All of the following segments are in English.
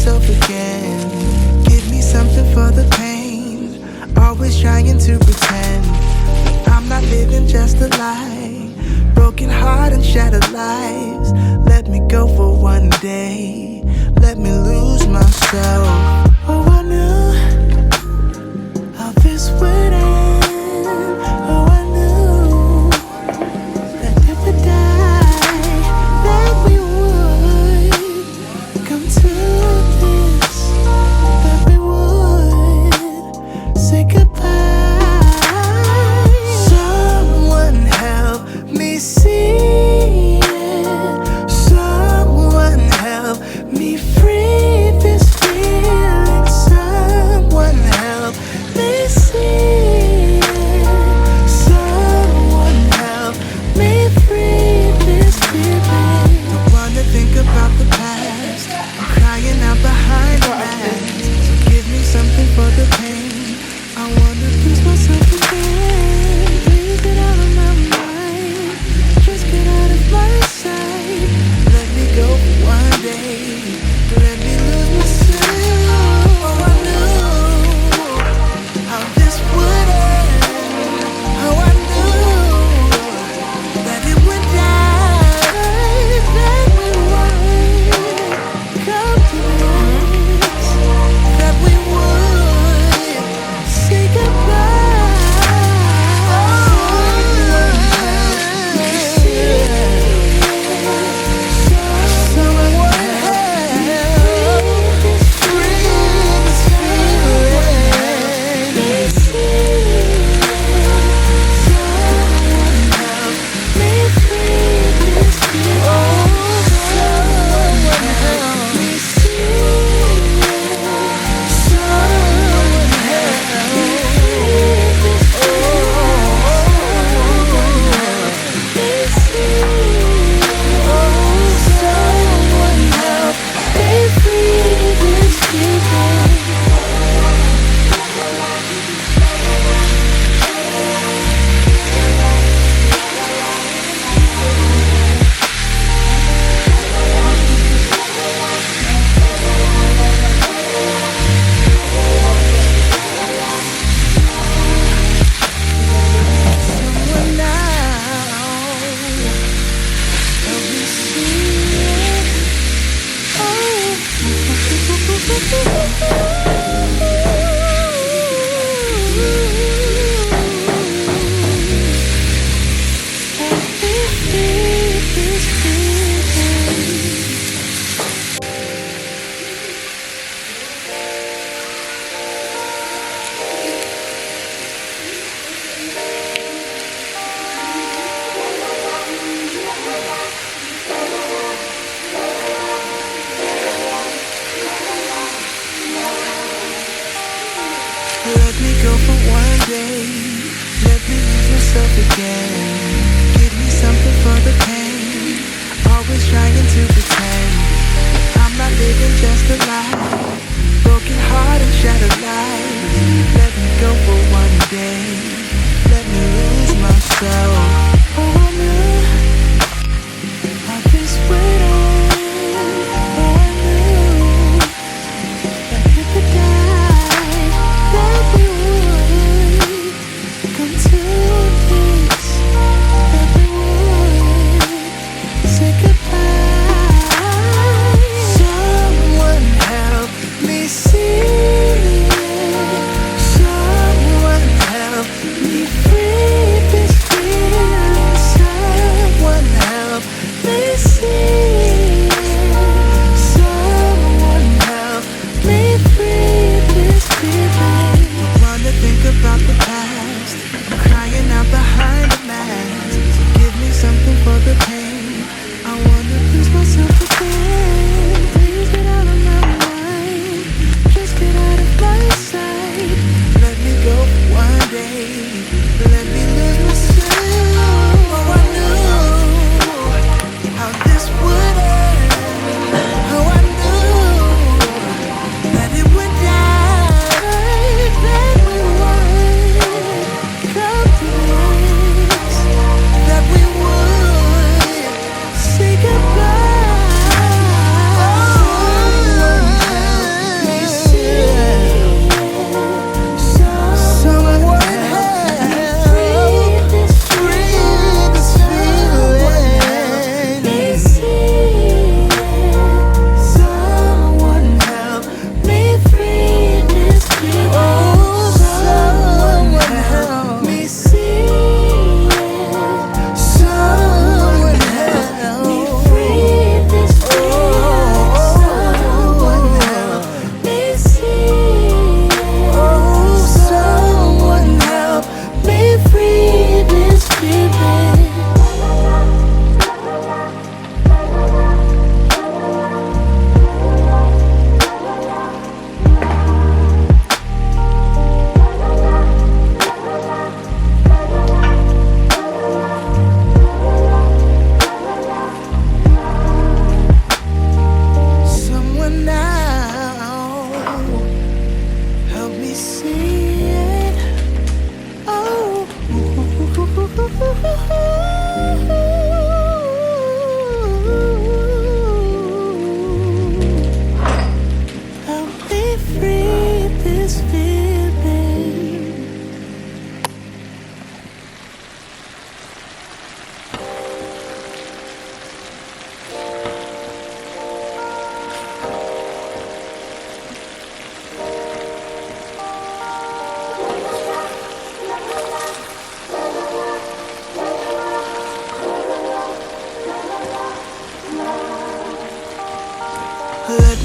myself again. Give me something for the pain. Always trying to pretend I'm not living just a lie. Broken heart and shattered lives. Let me go for one day. Let me lose myself. Oh, I knew how this would end. Oh, I knew that it would die, that we would come to this, that we would say goodbye. Someone help me see it. Someone help me free this feeling. Someone help me see it. Someone help me free this feeling. Don't wanna think about the past. I'm crying out behind the mask. So give me something for the pain. I wanna lose myself again. Breathe it out of my mind. Just get out of my sight. Let me go for one day. Let me lose myself. Oh, I knew how this would end. Oh, I knew that it would die, that we would come to this, that we would say goodbye. Someone help me see it. Someone help me free this feeling. Someone help me free this feeling. Someone help me see it. Someone help me free this Someone help me free this feeling. Someone now help me see it. Let me go for one day. Let me lose myself again. Give me something for the pain. Always trying to pretend I'm not living just a lie. Broken heart and shattered lives. Let me go for one day. Let me lose myself. Oh, I knew how this would end. Oh, I knew that it would die, that we would come to this, that we would say goodbye. Someone help me see it. Someone help me free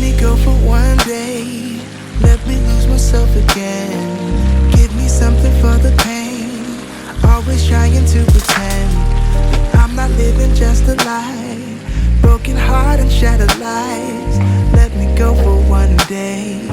me go for one day. Let me lose myself again. Give me something for the pain. Always trying to pretend I'm not living just a lie. Broken heart and shattered lives. Let me go for one day.